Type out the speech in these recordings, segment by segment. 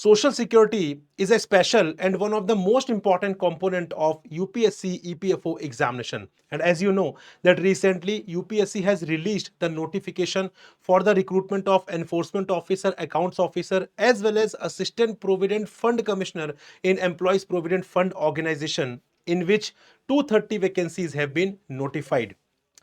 Social security is a special and one of the most important component of UPSC EPFO examination. And as you know that recently UPSC has released the notification for the recruitment of enforcement officer, accounts officer as well as assistant provident fund commissioner in employees provident fund organization, in which 230 vacancies have been notified.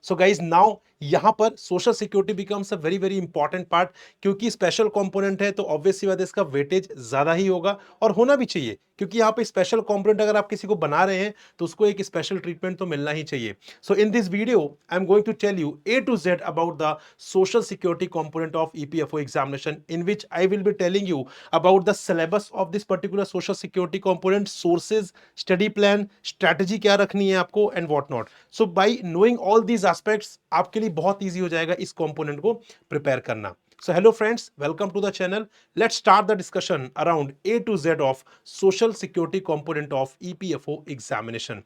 So guys now यहां पर social security becomes a very very important part, क्योंकि special component है तो obviously बात है इसका weightage ज्यादा ही होगा और होना भी चाहिए, क्योंकि यहाँ पे स्पेशल कंपोनेंट अगर आप किसी को बना रहे हैं तो उसको एक स्पेशल ट्रीटमेंट तो मिलना ही चाहिए. So in this video I am going to tell you A to Z about the social security component of EPFO examination, in which I will be telling you about the syllabus of this particular social security component, sources, study plan, strategy क्या रखनी है आपको and what not. So by knowing all these aspects आपके लिए बहुत easy हो जाएगा इस component को prepare करना. So hello friends, welcome to the channel. Let's start the discussion around A to Z of social security component of EPFO examination.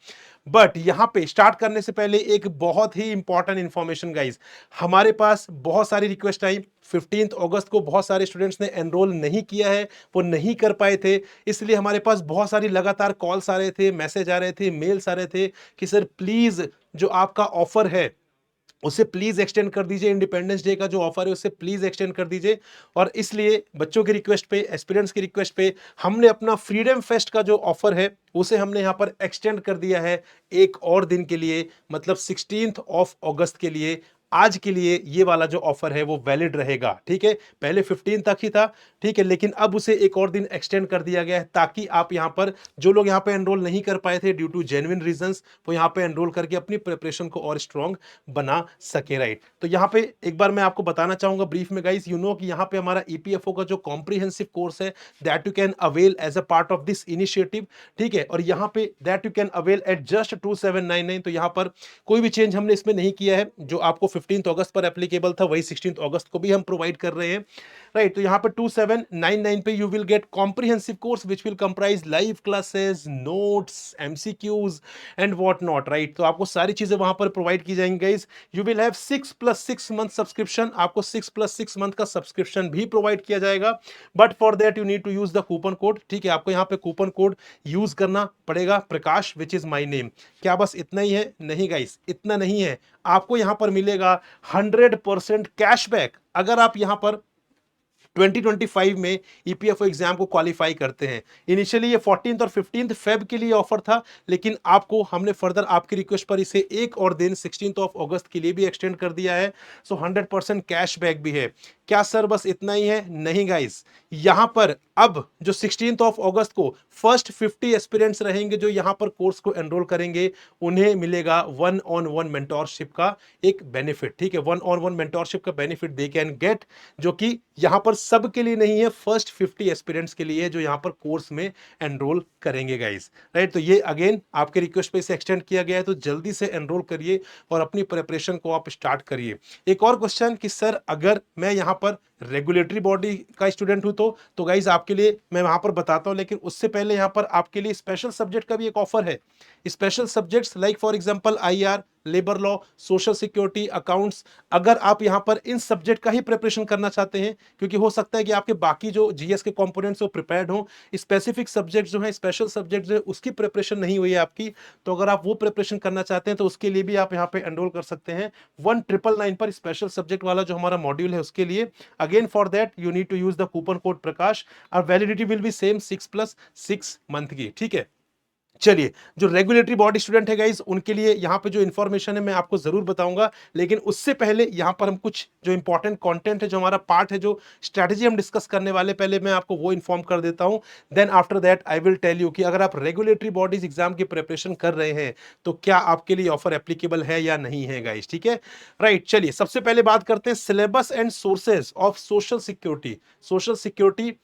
But यहाँ पे start करने से पहले एक बहुत ही important information guys, हमारे पास बहुत सारी रिक्वेस्ट आई. 15 अगस्त को बहुत सारे स्टूडेंट्स ने एनरोल नहीं किया है, वो नहीं कर पाए थे, इसलिए हमारे पास बहुत सारी लगातार कॉल्स आ रहे थे, मैसेज आ रहे थे, मेल्स आ रहे थे कि सर प्लीज जो आपका ऑफर है उसे प्लीज एक्सटेंड कर दीजिए, इंडिपेंडेंस डे का जो ऑफर है उसे प्लीज एक्सटेंड कर दीजिए. और इसलिए बच्चों की रिक्वेस्ट पे, एस्पिरेंट्स की रिक्वेस्ट पे हमने अपना फ्रीडम फेस्ट का जो ऑफर है उसे हमने यहां पर एक्सटेंड कर दिया है एक और दिन के लिए, मतलब 16 अगस्त के लिए. आज के लिए ये वाला जो ऑफर है वो वैलिड रहेगा, ठीक है. पहले 15 तक ही था, ठीक है, लेकिन अब उसे एक और दिन एक्सटेंड कर दिया गया है ताकि आप यहां पर जो लोग यहां पे एनरोल नहीं कर पाए थे ड्यू टू जेन्युइन रीजंस, वो यहां पे एनरोल करके अपनी प्रिपरेशन को और स्ट्रांग बना सके, राइट. तो यहां पे एक बार मैं आपको बताना चाहूंगा ब्रीफ में गाइस, यू नो कि यहां पे हमारा ईपीएफओ का जो कॉम्प्रिहेंसिव कोर्स है that you can avail as a part of this initiative, ठीक है. और यहां पे that you can avail at just 2799. तो यहां पर कोई भी चेंज हमने इसमें नहीं किया है, जो आपको 15 अगस्त पर एप्लीकेबल था वही 16 अगस्त को भी हम प्रोवाइड कर रहे हैं, राइट. तो यहां पर 2799 पे you will get comprehensive course which will comprise live classes, notes, MCQs and what not, right. तो आपको सारी चीजें वहां पर प्रोवाइड की जाएंगी guys. You will have 6+6 month subscription, आपको 6+6 मंथ का सब्सक्रिप्शन भी प्रोवाइड किया जाएगा, but for that you need to use the coupon code, ठीक है. आपको यहाँ पे कूपन कोड यूज करना पड़ेगा, प्रकाश विच इज माई नेम. क्या बस इतना ही है? नहीं गाइस, इतना नहीं है. आपको यहां पर मिलेगा 100% कैशबैक अगर आप यहां पर 2025 में ईपीएफओ एग्जाम को क्वालिफाई करते हैं. इनिशियली ये 14 और 15 फेब के लिए ऑफर था, लेकिन आपको हमने फर्दर आपकी रिक्वेस्ट पर इसे एक और दिन 16 अगस्त के लिए भी एक्सटेंड कर दिया है. सो 100% कैशबैक भी है. क्या सर बस इतना ही है? नहीं गाइस, यहां पर अब जो 16 अगस्त को फर्स्ट 50 एस्पिरेंट्स रहेंगे जो यहां पर कोर्स को एनरोल करेंगे, उन्हें मिलेगा 1-on-1 मेंटोरशिप का एक बेनिफिट, ठीक है. 1-on-1 मेंटोरशिप का बेनिफिट दे कैन गेट, जो कि यहां पर सब के लिए नहीं है, फर्स्ट 50 एस्पिरेंट्स के लिए जो यहां पर कोर्स में एनरोल करेंगे गाइस, राइट. तो ये अगेन आपके रिक्वेस्ट पे इसे एक्सटेंड किया गया है, तो जल्दी से एनरोल करिए और अपनी प्रिपरेशन को आप स्टार्ट करिए. एक और क्वेश्चन कि सर अगर मैं यहां पर रेगुलेटरी बॉडी का स्टूडेंट हूं तो गाइज आपके लिए मैं वहां पर बताता हूं, लेकिन उससे पहले यहां पर आपके लिए स्पेशल सब्जेक्ट का भी एक ऑफर है. Special subjects like for example IR, labour law, social security, accounts, अगर आप यहां पर इन सब्जेक्ट का ही प्रिपरेशन करना चाहते हैं, क्योंकि हो सकता है कि आपके बाकी जो जीएस के कंपोनेंट्स वो प्रिपेयर्ड हो, स्पेसिफिक सब्जेक्ट जो है, स्पेशल सब्जेक्ट जो है उसकी प्रिपरेशन नहीं हुई है आपकी, तो अगर आप वो प्रिपरेशन करना चाहते हैं तो उसके लिए भी आप यहां पे एनरोल कर सकते हैं 1999 पर स्पेशल सब्जेक्ट वाला जो हमारा मॉड्यूल है उसके लिए. Again for that you need to use the coupon code Prakash. और validity will be same 6+6 month की, ठीक है. चलिए, जो रेगुलेटरी बॉडी स्टूडेंट है गाइस उनके लिए यहां पे जो इंफॉर्मेशन है मैं आपको जरूर बताऊंगा, लेकिन उससे पहले यहां पर हम कुछ जो इंपॉर्टेंट कंटेंट है, जो हमारा पार्ट है, जो स्ट्रेटजी हम डिस्कस करने वाले, पहले मैं आपको वो इन्फॉर्म कर देता हूं. Then after that I will tell you कि अगर आप रेगुलेटरी बॉडीज एग्जाम की प्रिपरेशन कर रहे हैं तो क्या आपके लिए ऑफर एप्लीकेबल है या नहीं है गाइस, ठीक है, राइट. चलिए, सबसे पहले बात करते हैं syllabus and sources of social security. Social security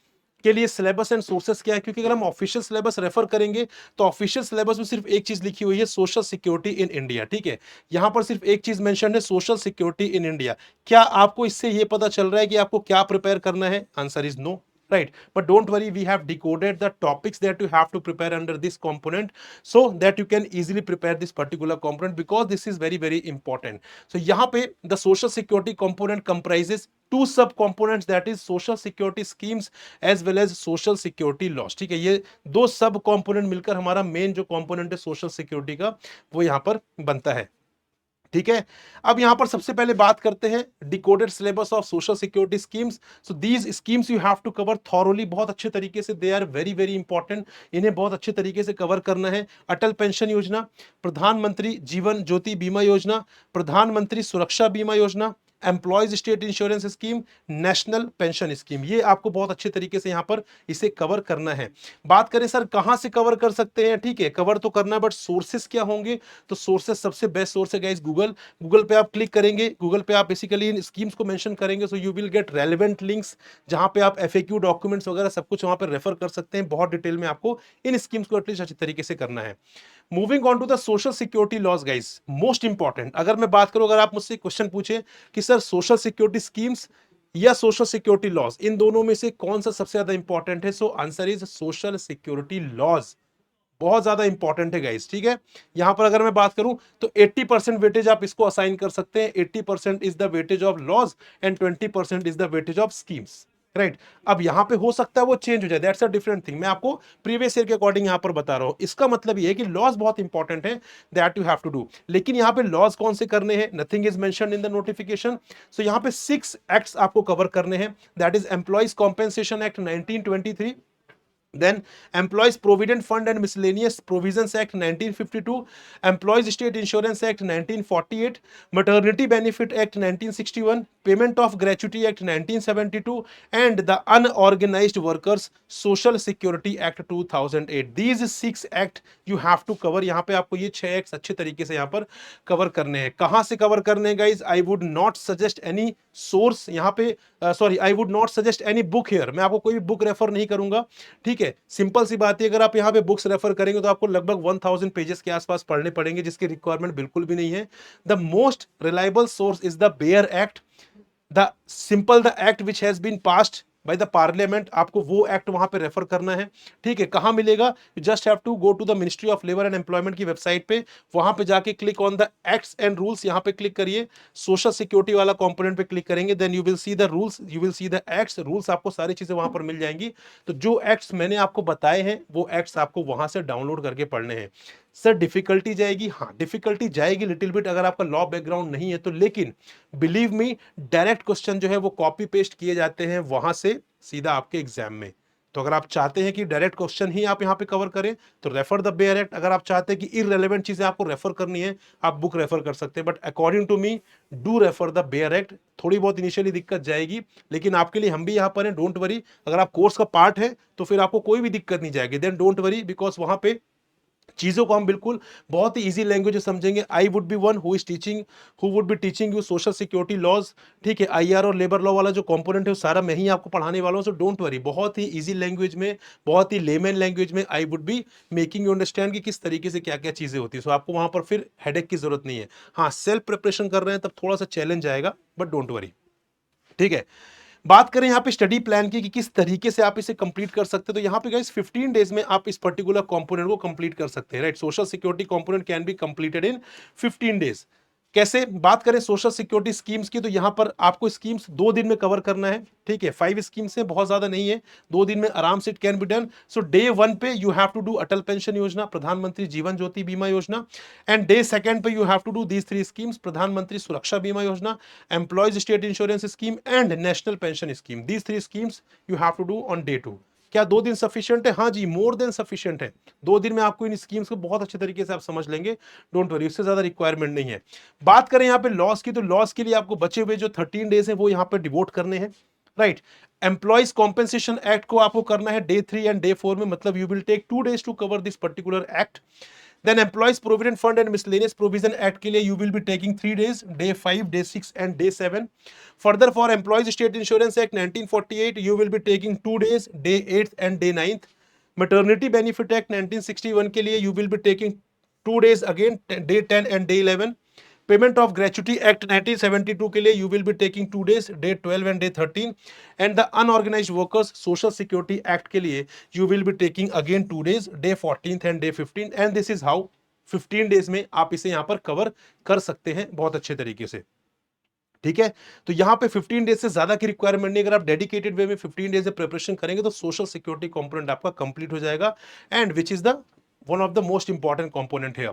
के लिए सिलेबस एंड सोर्सेस क्या है, क्योंकि अगर हम ऑफिशियल सिलेबस रेफर करेंगे तो ऑफिशियल सिलेबस में सिर्फ एक चीज लिखी हुई है, सोशल सिक्योरिटी इन इंडिया, ठीक है. यहां पर सिर्फ एक चीज मेंशन है, सोशल सिक्योरिटी इन इंडिया. क्या आपको इससे यह पता चल रहा है कि आपको क्या प्रिपेयर करना है? Answer is no. right? But don't worry, we have decoded the topics that you have to prepare under this component so that you can easily prepare this particular component, because this is very very important. So यहाँ पे the social security component comprises two sub components, that is social security schemes as well as social security laws, ठीक है? ये दो सब component मिलकर हमारा main जो component है social security का, वो यहाँ पर बनता है, ठीक है? अब यहां पर सबसे पहले बात करते हैं decoded syllabus of social security schemes. So these schemes you have to cover thoroughly, बहुत अच्छे तरीके से, they are very very important, इन्हें बहुत अच्छे तरीके से कवर करना है। अटल पेंशन योजना, प्रधानमंत्री जीवन ज्योति बीमा योजना, प्रधानमंत्री Suraksha Bima Yojana, employees state insurance scheme, national pension scheme, ये आपको बहुत अच्छे तरीके से यहां पर इसे कवर करना है। बात करें सर कहां से कवर कर सकते हैं, ठीक है, कवर तो करना है, बट सोर्सेस क्या होंगे? तो सोर्सेस, सबसे बेस्ट सोर्स है गाइस गूगल। गूगल पे आप क्लिक करेंगे, गूगल पे आप बेसिकली इन स्कीम्स को मेंशन करेंगे, so you will gate relevant links, जहां पे आप एफएक्यू डॉक्यूमेंट्स वगैरह सब कुछ वहां पर रेफर कर सकते हैं। बहुत डिटेल में आपको इन स्कीम्स को एटलीस्ट अच्छे तरीके से करना है। Moving on to the social security laws guys, most important. अगर मैं बात करूं, अगर आप मुझसे क्वेश्चन पूछे कि सर सोशल सिक्योरिटी स्कीम्स या सोशल सिक्योरिटी लॉज, इन दोनों में से कौन सा सबसे ज्यादा इंपॉर्टेंट है? So answer is social security laws, बहुत ज्यादा इंपॉर्टेंट है गाइस, ठीक है? यहां पर अगर मैं बात करूं तो 80% वेटेज आप इसको असाइन कर सकते हैं। 80% is the weightage of laws and 20% is the weightage of schemes, right? अब यहां पे हो सकता है वो चेंज हो जाए, दैट्स अ डिफरेंट थिंग। मैं आपको प्रीवियस ईयर के अकॉर्डिंग यहां पर बता रहा हूं। इसका मतलब ये है कि लॉज बहुत इंपॉर्टेंट है, that you have to do. लेकिन यहां पे लॉज कौन से करने हैं? Nothing is mentioned in the notification. So यहां पे 6 एक्ट्स आपको कवर करने हैं, that is employees compensation act 1923, then Employees Provident Fund and Miscellaneous Provisions Act 1952, Employees State Insurance Act 1948, Maternity Benefit Act 1961, Payment of Gratuity Act 1972, and the Unorganized Workers Social Security Act 2008. These 6 act you have to cover. यहाँ पे आपको ये 6 acts अच्छे तरीके से यहाँ पर cover करने हैं। कहाँ से कवर करने हैं guys? I would not suggest any source यहाँ पे, sorry, I would not suggest any book here. मैं आपको कोई भी बुक रेफर नहीं करूंगा, ठीक है? सिंपल सी बात है, अगर आप यहाँ पे बुक्स रेफर करेंगे तो आपको लगभग 1000 पेजेस के आसपास पढ़ने पड़ेंगे, जिसकी रिक्वायरमेंट बिल्कुल भी नहीं है। The most reliable source is the bare act, the act which has been passed by the parliament. आपको वो एक्ट वहां पे रेफर करना है, ठीक है? कहां मिलेगा? You just have to go to the ministry of labour and employment की वेबसाइट पे, वहां पे जाके click on the acts and rules, यहां पे क्लिक करिए, सोशल सिक्योरिटी वाला कंपोनेंट पे क्लिक करेंगे, then you will see the rules, you will see the acts, rules, आपको सारी चीजें वहां पर मिल जाएंगी। तो जो एक्ट्स मैंने आपको बताए हैं वो एक्ट्स आपको वहां से डाउनलोड करके पढ़ने हैं। सर डिफिकल्टी जाएगी, हाँ डिफिकल्टी जाएगी लिटिल बिट, अगर आपका लॉ बैकग्राउंड नहीं है तो, लेकिन बिलीव मी, डायरेक्ट क्वेश्चन जो है वो कॉपी पेस्ट किए जाते हैं वहां से सीधा आपके एग्जाम में। तो अगर आप चाहते हैं कि डायरेक्ट क्वेश्चन ही आप यहाँ पे कवर करें तो रेफर द बेयर एक्ट। अगर आप चाहते हैं कि इररिलेवेंट चीजें आपको रेफर करनी है, आप बुक रेफर कर सकते हैं, but according to me do refer the bare act. थोड़ी बहुत इनिशियली दिक्कत जाएगी, लेकिन आपके लिए हम भी यहाँ पर हैं, डोंट वरी। अगर आप कोर्स का पार्ट है तो फिर आपको कोई भी दिक्कत नहीं जाएगी, देन डोंट वरी, बिकॉज वहां पे चीजों को हम बिल्कुल बहुत ही इजी लैंग्वेज में समझेंगे। I would be one who is teaching, who would be teaching you social security laws, ठीक है? आईआर और लेबर लॉ वाला जो कंपोनेंट है वो सारा मैं ही आपको पढ़ाने वाला हूं, सो डोंट वरी। बहुत ही इजी लैंग्वेज में, बहुत ही लेमन लैंग्वेज में आई would be making you understand कि किस तरीके से क्या क्या चीजें होती है। सो आपको वहां पर फिर हेडेक की जरूरत नहीं है। हाँ, सेल्फ प्रिपरेशन कर रहे हैं तब थोड़ा सा चैलेंज आएगा, बट डोंट वरी, ठीक है? बात करें यहाँ पे स्टडी प्लान की कि किस तरीके से आप इसे कंप्लीट कर सकते हैं, तो यहाँ पे गाइस 15 डेज में आप इस पर्टिकुलर कंपोनेंट को कंप्लीट कर सकते हैं, right? Social security component can be completed in 15 days. कैसे? बात करें सोशल सिक्योरिटी स्कीम्स की, तो यहां पर आपको स्कीम्स 2 दिन में कवर करना है, ठीक है? 5 स्कीम्स है, बहुत ज्यादा नहीं है, 2 दिन में आराम से it can be done. So day 1 पे you have to do Atal pension Yojana, Pradhan Mantri Jeevan Jyoti बीमा योजना, एंड डे 2 पे you have to do these 3 schemes, Pradhan Mantri Suraksha Bima Yojana, employees state insurance scheme and national pension scheme. These 3 schemes you have to do on day 2। क्या 2 दिन sufficient है? हाँ जी, more than sufficient है। 2 दिन में आपको इन स्कीम्स को बहुत अच्छे तरीके से आप समझ लेंगे, डोंट वरी, उससे ज्यादा रिक्वायरमेंट नहीं है। बात करें यहाँ पे लॉस की, तो लॉस के लिए आपको बचे हुए जो 13 डेज हैं वो यहाँ पे डिवोट करने हैं, राइट? एम्प्लॉइज कॉम्पेंसेशन एक्ट को आपको करना है डे 3 एंड डे 4 में, मतलब you will take 2 days to cover this particular act. Then employees provident fund and miscellaneous provision act के लिए you will be taking 3 days, day 5, day 6 and day 7। Further for employees state insurance act 1948 you will be taking 2 days, day 8 and day 9। Maternity benefit act 1961 के लिए you will be taking 2 days again, day 10 and day 11। Payment of gratuity act 1972 के लिए you will be taking 2 days, day 12 and day 13, and the unorganised workers social security act के लिए you will be taking again 2 days, day 14 and day 15, and this is how 15 days में आप इसे यहां पर cover कर सकते हैं बहुत अच्छे तरीके से। ठीक है, तो यहां पे 15 डेज से ज्यादा की रिक्वायरमेंट नहीं। अगर आप डेडिकेटेड वे में 15 डेज से प्रिपरेशन करेंगे तो सोशल सिक्योरिटी कंपोनेंट आपका कंप्लीट हो जाएगा, and which is the one of the most important component है।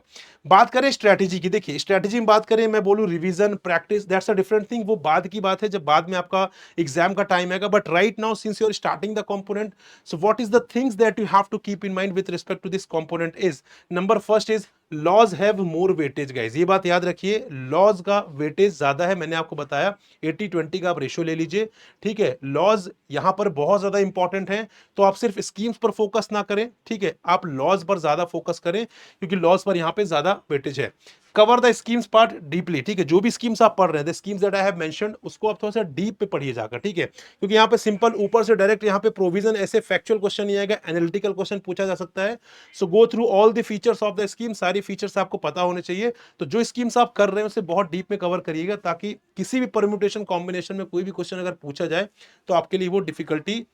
बात करें स्ट्रैटेजी की, देखिए स्ट्रैटेजी में बात करें, मैं बोलूं revision practice, that's a different thing, वो बाद की बात है जब बाद में आपका एग्जाम का टाइम आएगा। But right now since you are starting the component, so what is the things that you have to keep in mind with respect to this component is, number first is laws have more weightage guys, ये बात याद रखिए, laws का weightage ज्यादा है। मैंने आपको बताया 80-20 का आप रेशियो ले लीजिए, ठीक है। लॉज यहां पर बहुत ज्यादा इंपॉर्टेंट है, तो आप सिर्फ स्कीम्स पर फोकस ना करें, ठीक है, आप लॉज पर ज्यादा फोकस करें क्योंकि लॉज पर यहां पे ज्यादा वेटेज है। Cover the schemes part deeply, ठीक है, जो भी स्कीम्स आप पढ़ रहे हैं, the schemes that I have mentioned, उसको आप थोड़ा सा डीप पे पढ़िए जाकर, ठीक है, क्योंकि यहाँ पे सिंपल ऊपर से डायरेक्ट यहाँ पे प्रोविजन ऐसे फैक्चुअल क्वेश्चन नहीं आएगा, एनालिटिकल क्वेश्चन पूछा जा सकता है। So go through all the features of the scheme, सारी फीचर्स आपको पता होने चाहिए। तो जो स्कीम्स आप कर रहे हैं उसे बहुत डीप में कवर करिएगा, ताकि किसी भी परम्यूटेशन कॉम्बिनेशन में कोई भी क्वेश्चन अगर पूछा जाए तो आपके लिए वो डिफिकल्टी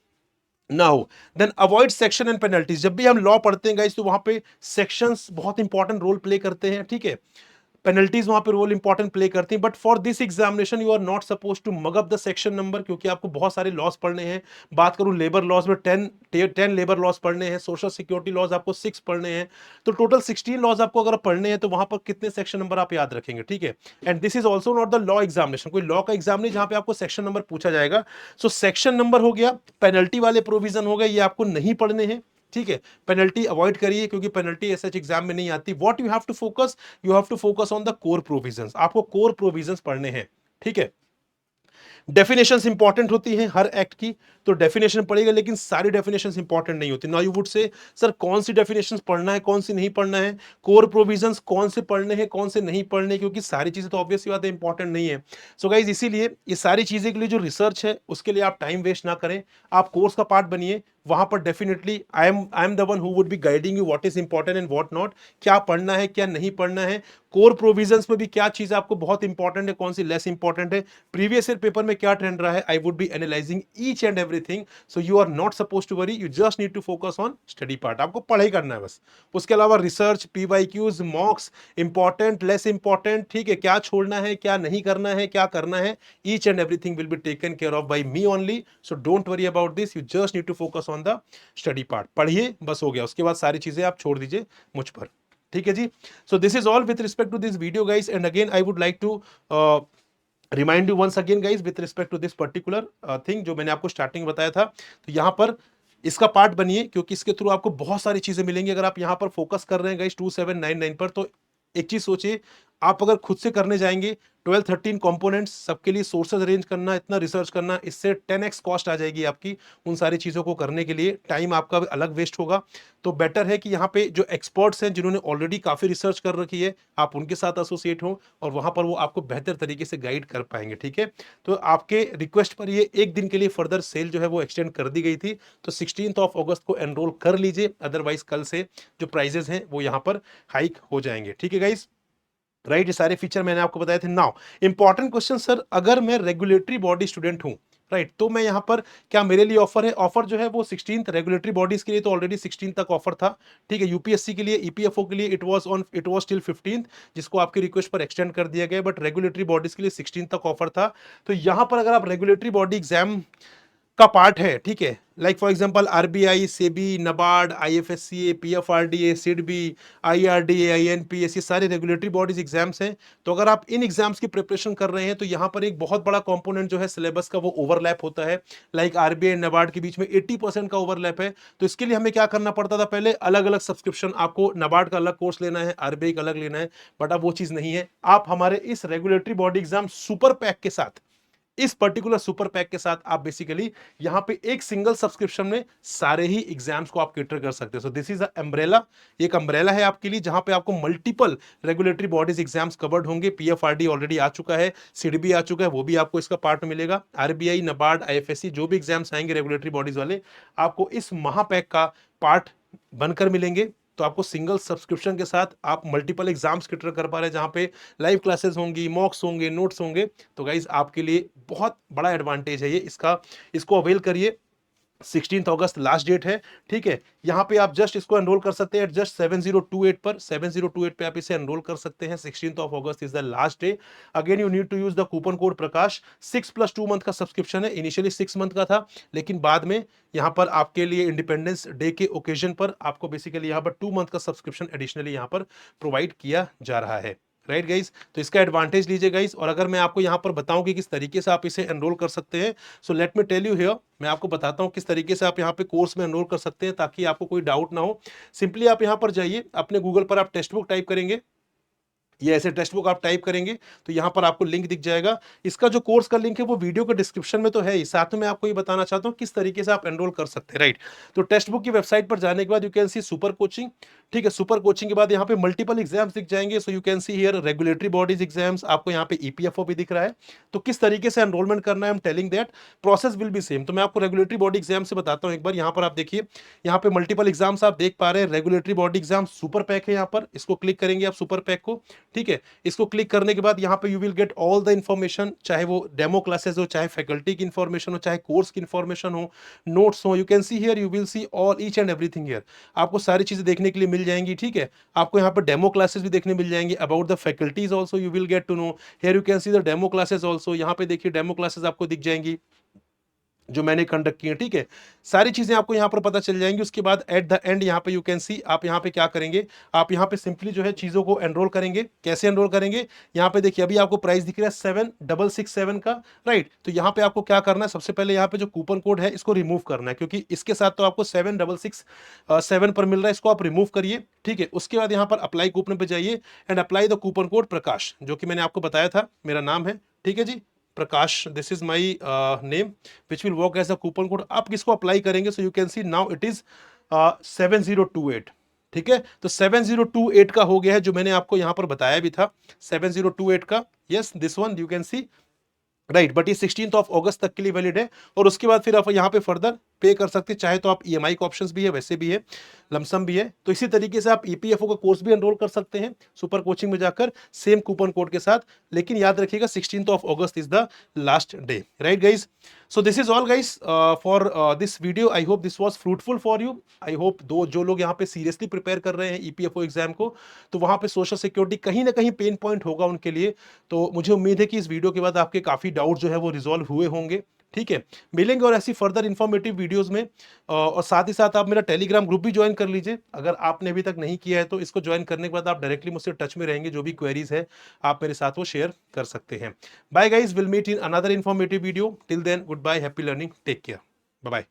ना हो। Then avoid section and penalties, जब भी हम लॉ पढ़ते हैं गाइस तो वहां पे सेक्शंस बहुत इंपॉर्टेंट रोल प्ले करते हैं, ठीक है, पेनल्टीज वहां पे रोल इंपॉर्टेंट प्ले करती हैं। But for this examination you are not suppose to mug up the section number, क्योंकि आपको बहुत सारे लॉस पढ़ने हैं। बात करूं लेबर लॉस में 10 लेबर लॉस पढ़ने हैं, सोशल सिक्योरिटी लॉस आपको 6 पढ़ने हैं, तो टोटल 16 लॉस आपको अगर पढ़ने हैं तो वहां पर कितने सेक्शन नंबर आप याद रखेंगे, ठीक है। And this is also not the law examination, कोई लॉ का एग्जाम नहीं जहां पे आपको सेक्शन नंबर पूछा जाएगा। सो सेक्शन नंबर हो गया, पेनल्टी वाले प्रोविजन हो गए, ये आपको नहीं पढ़ने हैं, ठीक है। पेनल्टी अवॉइड करिए क्योंकि पेनल्टी ऐसे एग्जाम में नहीं आती। What you have to focus, you have to focus on the core provisions, आपको कोर प्रोविजंस पढ़ने हैं, ठीक है। डेफिनेशंस इंपॉर्टेंट होती हैं हर एक्ट की, तो डेफिनेशन पढ़ेगा, लेकिन सारी डेफिनेशंस इंपॉर्टेंट नहीं होती। Now you would say sir कौन सी डेफिनेशंस पढ़ना है, कौन सी नहीं पढ़ना है, कोर प्रोविजंस कौन से पढ़ने हैं, कौन से नहीं पढ़ने, क्योंकि सारी चीजें तो ऑब्वियसली बात है इंपॉर्टेंट नहीं है। सो गाइज इसीलिए ये सारी चीजें के लिए जो रिसर्च है उसके लिए आप टाइम वेस्ट ना करें, आप कोर्स का पार्ट बनिए, वहां पर definitely I am the one who would be guiding you what is important and what not, क्या पढ़ना है क्या नहीं पढ़ना है, कोर प्रोविजंस में भी क्या चीज आपको बहुत इंपॉर्टेंट है, कौन सी लेस इंपॉर्टेंट है, प्रीवियस ईयर पेपर में क्या ट्रेंड रहा है, I would be analysing each and everything. So you are not suppose to worry, you just need to focus on study part, आपको पढ़ाई करना है बस। उसके अलावा research, PYQs, mocks, important less important, ठीक है, क्या छोड़ना है क्या नहीं करना है क्या करना है, each and everything will be taken care of by me only. So don't worry about this, you just need to focus on the study part, पढ़िए बस, हो गया। उसके बाद सारी चीजें आप छोड़ दीजिए मुझ पर, ठीक है जी। So this is all with respect to this video guys, and again I would like to remind you once again guys with respect to this particular thing जो मैंने आपको स्टार्टिंग बताया था, तो यहां पर इसका पार्ट बनिए, क्योंकि इसके थ्रू आपको बहुत सारी चीजें मिलेंगी। अगर आप यहां पर फोकस कर रहे हैं गाइस 2799 पर, तो एक चीज सोचिए, आप अगर खुद से करने जाएंगे 12-13 कंपोनेंट्स, सबके लिए सोर्सेज अरेंज करना, इतना रिसर्च करना, इससे 10x कॉस्ट आ जाएगी आपकी उन सारी चीज़ों को करने के लिए, टाइम आपका अलग वेस्ट होगा। तो बेटर है कि यहाँ पे जो एक्सपर्ट्स हैं जिन्होंने ऑलरेडी काफ़ी रिसर्च कर रखी है, आप उनके साथ एसोसिएट हो और वहाँ पर वो आपको बेहतर तरीके से गाइड कर पाएंगे, ठीक है। तो आपके रिक्वेस्ट पर ये एक दिन के लिए फर्दर सेल जो है वो एक्सटेंड कर दी गई थी, तो 16 अगस्त को एनरोल कर लीजिए, अदरवाइज कल से जो प्राइजेस हैं वो यहाँ पर हाइक हो जाएंगे, ठीक है गाइज। राइट, ये सारे फीचर मैंने आपको बताए थे। नाउ इंपॉर्टेंट क्वेश्चन सर, अगर मैं रेगुलेटरी बॉडी स्टूडेंट हूं, राइट, तो मैं यहां पर क्या मेरे लिए ऑफर है, ऑफर जो है वो 16th रेगुलेटरी बॉडीज के लिए तो ऑलरेडी 16 तक ऑफर था, ठीक है। यूपीएससी के लिए, ईपीएफओ के लिए इट वाज टिल 15th, जिसको आपकी रिक्वेस्ट पर एक्सटेंड कर दिया गया, बट रेगुलेटरी बॉडीज के लिए 16 तक ऑफर था। तो यहां पर अगर आप रेगुलेटरी बॉडी एग्जाम का पार्ट है, ठीक है, like for example RBI, SEBI, NABARD, IFSCA, PFRDA, SIDBI, IRDA, INPS, ये सारे रेगुलेटरी बॉडीज एग्जाम्स हैं। तो अगर आप इन एग्जाम्स की प्रिपरेशन कर रहे हैं तो यहाँ पर एक बहुत बड़ा कंपोनेंट जो है सिलेबस का वो ओवरलैप होता है, लाइक आरबीआई नबार्ड के बीच में 80% का ओवरलैप है। तो इसके लिए हमें क्या करना पड़ता था, पहले अलग अलग सब्सक्रिप्शन, आपको नबार्ड का अलग कोर्स लेना है, आरबीआई का अलग लेना है, बट अब वो चीज नहीं है। आप हमारे इस regulatory body exam super pack के साथ, इस पर्टिकुलर सुपर पैक के साथ आप बेसिकली यहां पे एक सिंगल सब्सक्रिप्शन में सारे ही एग्जाम्स को आप कैटर कर सकते हो। सो दिस इज अ अम्ब्रेला, एक अम्ब्रेला है आपके लिए जहां पे आपको multiple regulatory bodies exams covered होंगे। पीएफआरडी ऑलरेडी आ चुका है, सिडबी आ चुका है, वो भी आपको इसका पार्ट मिलेगा। आरबीआई, नबार्ड, आईएफएससी, जो भी एग्जाम्स आएंगे रेगुलेटरी बॉडीज वाले, आपको इस महापैक का पार्ट बनकर मिलेंगे। तो आपको सिंगल सब्सक्रिप्शन के साथ आप मल्टीपल एग्जाम्स कैटर कर पा रहे हैं, जहाँ पे लाइव क्लासेस होंगी, मॉक्स होंगे, नोट्स होंगे। तो गाइज आपके लिए बहुत बड़ा एडवांटेज है ये, इसको अवेल करिए। 16 अगस्त लास्ट डेट है, ठीक है। यहाँ पे आप जस्ट इसको एनरोल कर सकते हैं जस्ट 7028 पर, 7028 पे आप इसे एनरोल कर सकते हैं। 16 August is the last day. Again you need to use the coupon code Prakash. 6+2 month का सब्सक्रिप्शन है, इनिशियली 6 मंथ का था, लेकिन बाद में यहाँ पर आपके लिए इंडिपेंडेंस डे के ओकेजन पर आपको बेसिकली यहाँ पर 2 मंथ का सब्सक्रिप्शन एडिशनली यहाँ पर प्रोवाइड किया जा रहा है। राइट गाइज, तो इसका एडवांटेज लीजिए गाइज। और अगर मैं आपको यहाँ पर बताऊं कि किस तरीके से आप इसे एनरोल कर सकते हैं, so let me tell you here, मैं आपको बताता हूं किस तरीके से आप यहाँ पे कोर्स में एनरोल कर सकते हैं, ताकि आपको कोई डाउट ना हो। सिंपली आप यहाँ पर जाइए, अपने गूगल पर आप टेक्स्ट बुक टाइप करेंगे, ये ऐसे टेक्स्ट बुक आप टाइप करेंगे तो यहाँ पर आपको लिंक दिख जाएगा। इसका जो कोर्स का लिंक है वो वीडियो के डिस्क्रिप्शन में तो है ही, साथ में मैं आपको ये बताना चाहता हूँ किस तरीके से आप एनरोल कर सकते हैं। राइट, तो टेक्स्ट बुक की वेबसाइट पर जाने के बाद you can C super coaching, ठीक है। सुपर कोचिंग के बाद यहाँ पे मल्टीपल एग्जाम्स दिख जाएंगे। सो you can see here regulatory bodies exams, आपको यहाँ पे ईपीएफओ भी दिख रहा है। तो किस तरीके से एनरोलमेंट करना है, I am telling that process will be same. तो मैं आपको रेगुलेटरी बॉडी एग्जाम से बताता हूँ एक बार। यहाँ पर आप देखिए, यहाँ पे मल्टीपल एग्जाम्स आप देख पा रहे हैं। Regulatory body exam super pack है, यहाँ पर इसको क्लिक करेंगे आप सुपर पैक को, ठीक है। इसको क्लिक करने के बाद यहाँ पे you will get all the information, चाहे वो डेमो क्लासेस हो, चाहे फैकल्टी की इन्फॉर्मेशन हो, चाहे कोर्स की इन्फॉर्मेशन हो, नोट्स हो। You can see here, you will see all each and everything here. आपको सारी चीजें देखने के लिए मिल जाएंगी, ठीक है। आपको यहाँ पर डेमो क्लासेस भी देखने मिल जाएंगे। About the faculties also you will get to know. Here you can see the demo classes also. यहाँ पे देखिए डेमो क्लासेस आपको दिख जाएंगी जो मैंने कंडक्ट किए, ठीक है। सारी चीजें आपको यहाँ पर पता चल जाएंगी। उसके बाद एट द एंड यहाँ पे यू कैन सी, आप यहाँ पे क्या करेंगे, आप यहाँ पे सिंपली जो है चीजों को एनरोल करेंगे। कैसे एनरोल करेंगे, यहाँ पे देखिए अभी आपको प्राइस दिख रहा है 7667 का। राइट, तो यहाँ पे आपको क्या करना है, सबसे पहले यहाँ पे जो कूपन कोड है इसको रिमूव करना है, क्योंकि इसके साथ तो आपको 7667 पर मिल रहा है, इसको आप रिमूव करिए, ठीक है। उसके बाद यहाँ पर अप्लाई कूपन पे जाइए and apply the coupon code Prakash, जो कि मैंने आपको बताया था, मेरा नाम है, ठीक है जी, Prakash. This is my name which will work as a coupon code. आप किसको अप्लाई करेंगे, so you can see now it is 7028, ठीक है। तो 7028 का हो गया है, जो मैंने आपको यहां पर बताया भी था 7028 का। Yes, this one you can C, right. But ये 16 अगस्त तक के लिए वैलिड है। और उसके बाद फिर आप यहाँ पे फर्दर पे कर सकते हैं, चाहे तो आप ईएमआई का ऑप्शंस भी है, वैसे भी है, लमसम भी है। तो इसी तरीके से आप ईपीएफओ का कोर्स भी एनरोल कर सकते हैं सुपर कोचिंग में जाकर, सेम कूपन कोड के साथ। लेकिन याद रखिएगा 16 August is the last day, right guys. So this is all guys for this video. I hope this was fruitful for you. I hope जो लोग यहाँ पे सीरियसली प्रिपेयर कर रहे हैं ईपीएफओ एग्जाम को, तो वहां पे सोशल सिक्योरिटी कहीं ना कहीं पेन पॉइंट होगा उनके लिए। तो मुझे उम्मीद है कि इस वीडियो के बाद आपके काफी डाउट जो है वो रिजॉल्व हुए होंगे, ठीक है। मिलेंगे और ऐसी फर्दर इंफॉर्मेटिव वीडियोस में। और साथ ही साथ आप मेरा टेलीग्राम ग्रुप भी ज्वाइन कर लीजिए, अगर आपने अभी तक नहीं किया है तो। इसको ज्वाइन करने के बाद आप डायरेक्टली मुझसे टच में रहेंगे, जो भी क्वेरीज है आप मेरे साथ वो शेयर कर सकते हैं। Bye guys, will meet in another informative video. Till then, good bye, happy learning, take care, bye bye.